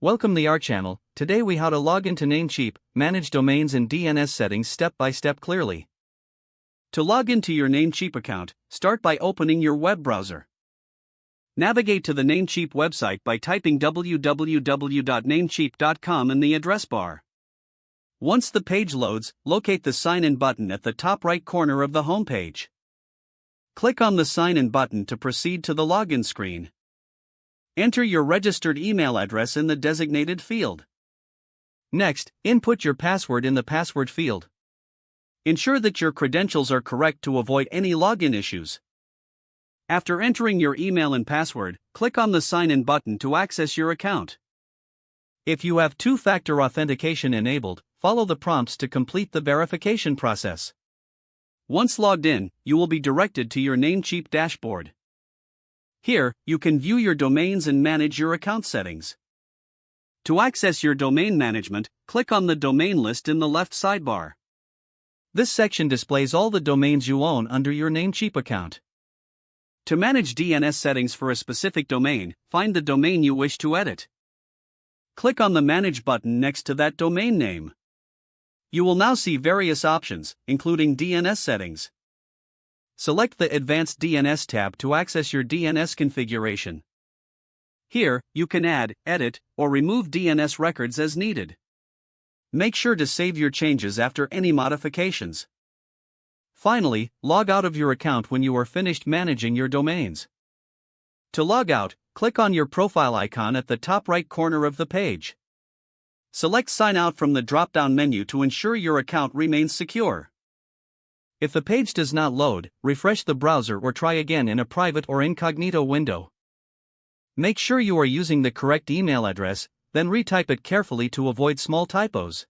Welcome to our channel. Today we how to log into Namecheap, manage domains and DNS settings step by step clearly. To log into your Namecheap account, start by opening your web browser. Navigate to the Namecheap website by typing www.namecheap.com in the address bar. Once the page loads, locate the Sign In button at the top right corner of the homepage. Click on the Sign In button to proceed to the login screen. Enter your registered email address in the designated field. Next, input your password in the password field. Ensure that your credentials are correct to avoid any login issues. After entering your email and password, click on the Sign In button to access your account. If you have two-factor authentication enabled, follow the prompts to complete the verification process. Once logged in, you will be directed to your Namecheap dashboard. Here, you can view your domains and manage your account settings. To access your domain management, click on the domain list in the left sidebar. This section displays all the domains you own under your Namecheap account. To manage DNS settings for a specific domain, find the domain you wish to edit. Click on the Manage button next to that domain name. You will now see various options, including DNS settings. Select the Advanced DNS tab to access your DNS configuration. Here, you can add, edit, or remove DNS records as needed. Make sure to save your changes after any modifications. Finally, log out of your account when you are finished managing your domains. To log out, click on your profile icon at the top right corner of the page. Select Sign Out from the drop-down menu to ensure your account remains secure. If the page does not load, refresh the browser or try again in a private or incognito window. Make sure you are using the correct email address, then retype it carefully to avoid small typos.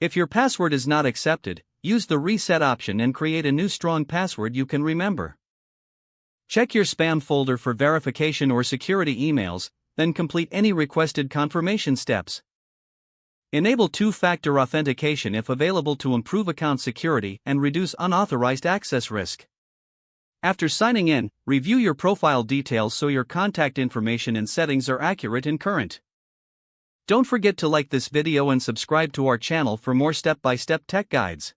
If your password is not accepted, use the reset option and create a new strong password you can remember. Check your spam folder for verification or security emails, then complete any requested confirmation steps. Enable two-factor authentication if available to improve account security and reduce unauthorized access risk. After signing in, review your profile details so your contact information and settings are accurate and current. Don't forget to like this video and subscribe to our channel for more step-by-step tech guides.